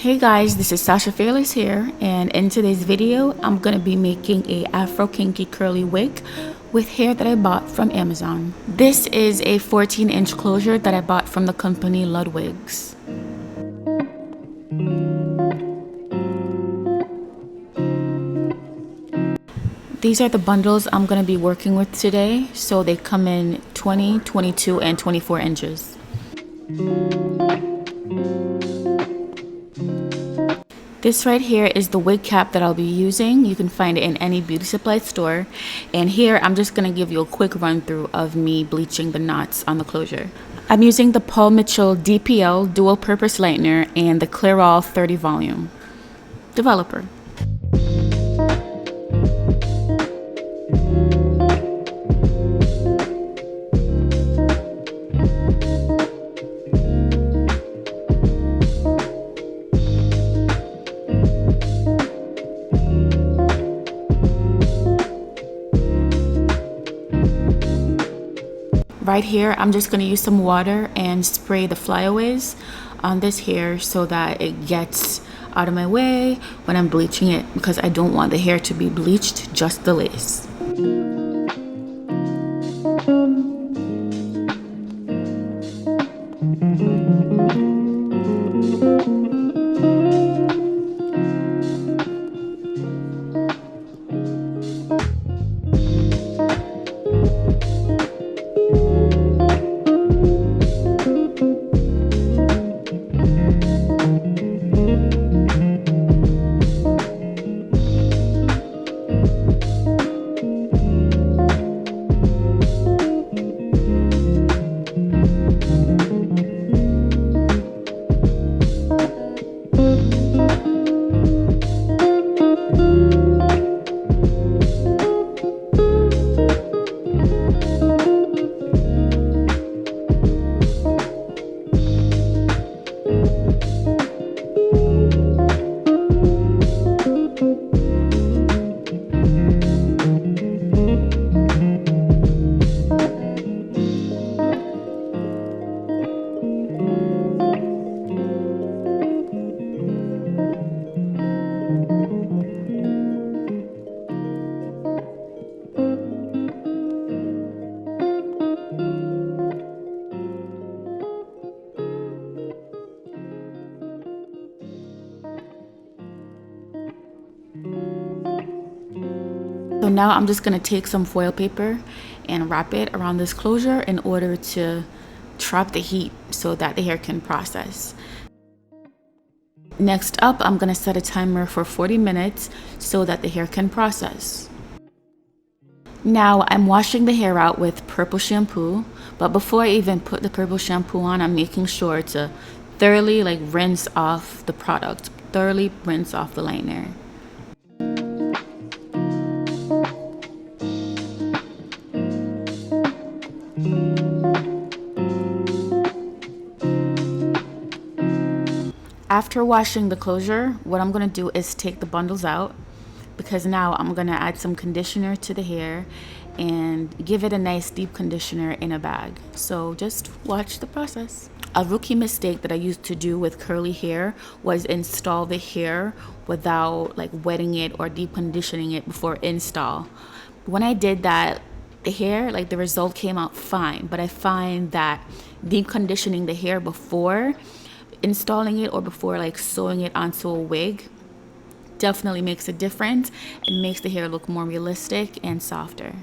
Hey guys, this is Sasha Fearless here, and in today's video I'm going to be making a Afro Kinky curly wig with hair that I bought from Amazon. This is a 14-inch closure that I bought from the company Ludwig's. These are the bundles I'm going to be working with today, so they come in 20, 22, and 24 inches. This right here is the wig cap that I'll be using. You can find it in any beauty supply store. And here I'm just going to give you a quick run through of me bleaching the knots on the closure. I'm using the Paul Mitchell DPL dual purpose lightener and the Clairol 30 volume developer. Right here, I'm just going to use some water and spray the flyaways on this hair so that it gets out of my way when I'm bleaching it, because I don't want the hair to be bleached, just the lace. So now I'm just going to take some foil paper and wrap it around this closure in order to trap the heat so that the hair can process. Next up, I'm going to set a timer for 40 minutes so that the hair can process. Now I'm washing the hair out with purple shampoo, but before I even put the purple shampoo on, I'm making sure to thoroughly rinse off the product, thoroughly rinse off the lightener. After washing the closure, what I'm going to do is take the bundles out, because now I'm going to add some conditioner to the hair and give it a nice deep conditioner in a bag. So just watch the process. A rookie mistake that I used to do with curly hair was install the hair without wetting it or deep conditioning it before install. When I did that, the hair, the result came out fine, but I find that deep conditioning the hair before installing it or before sewing it onto a wig definitely makes a difference and makes the hair look more realistic and softer.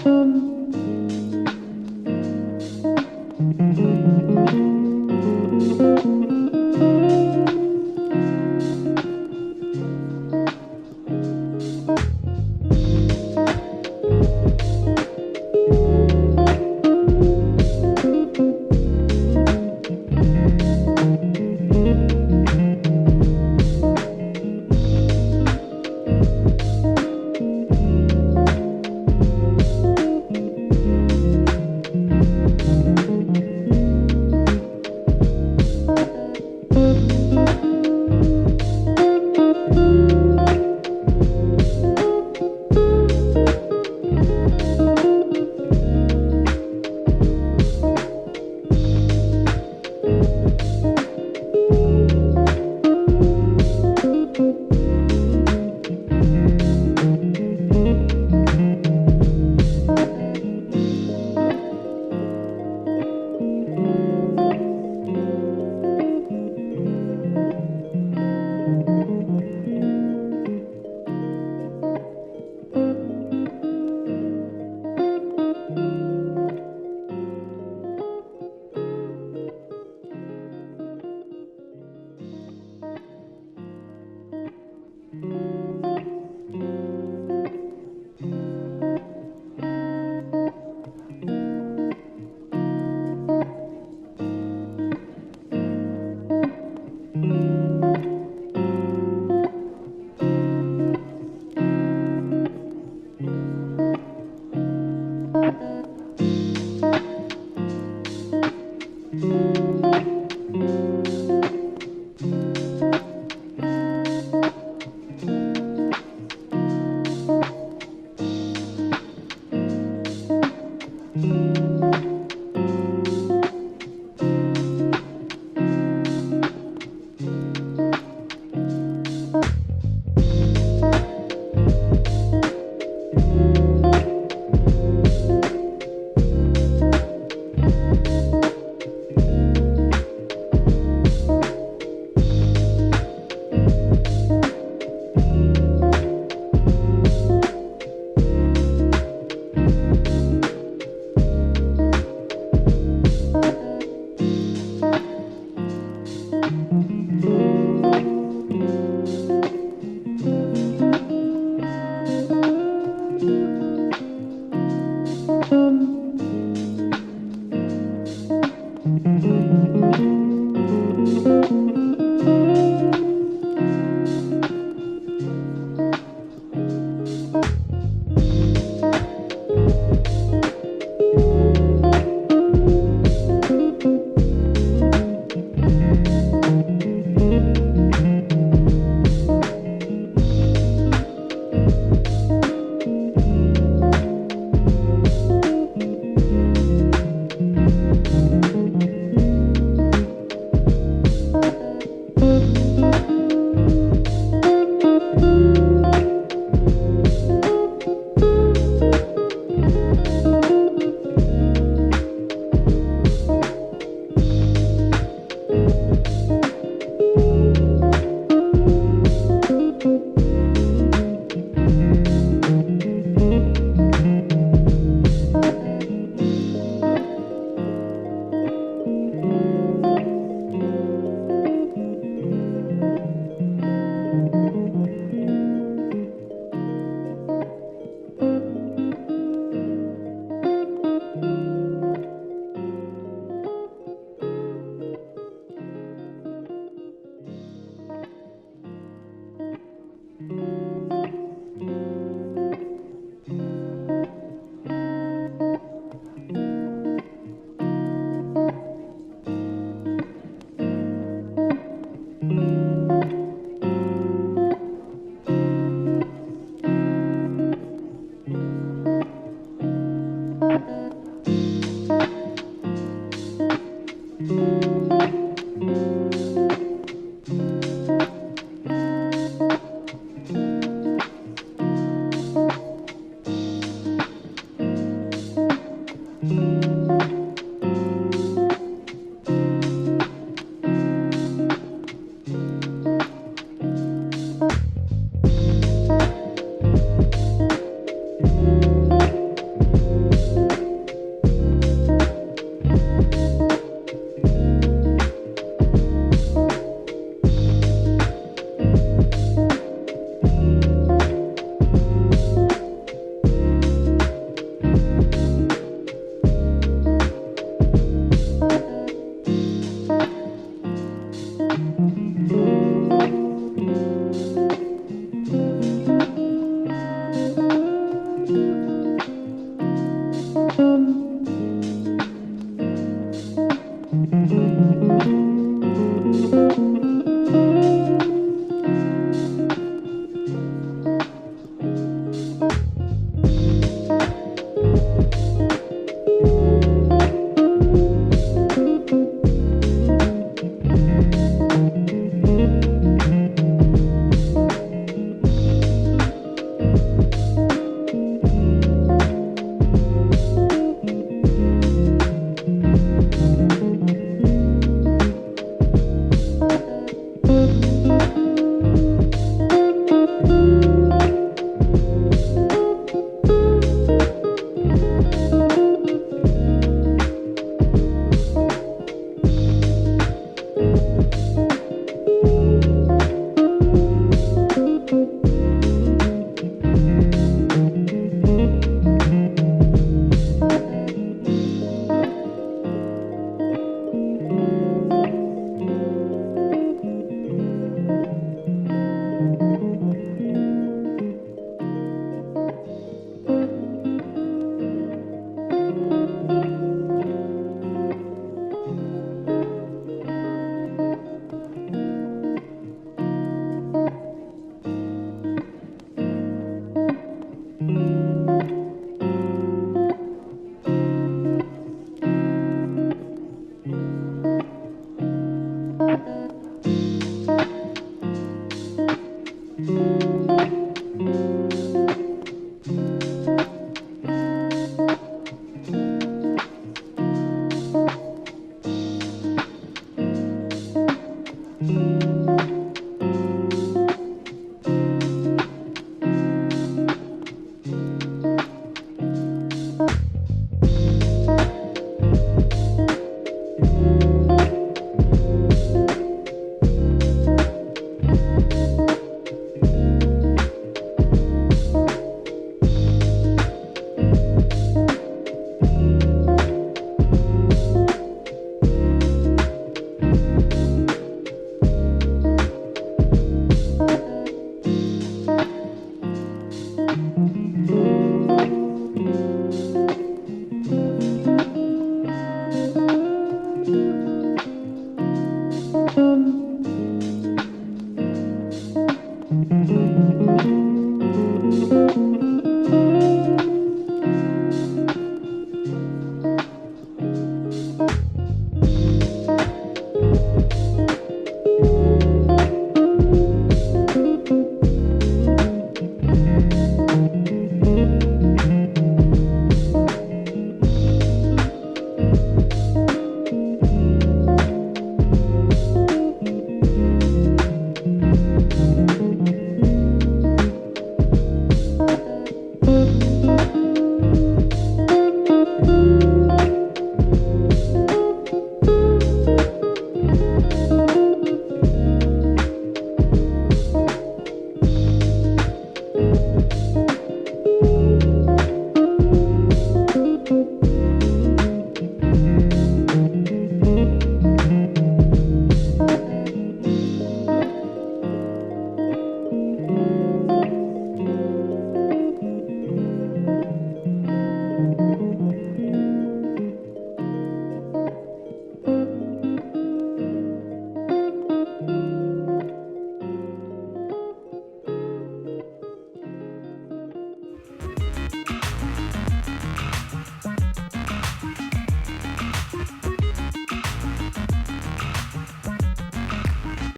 Mm-hmm.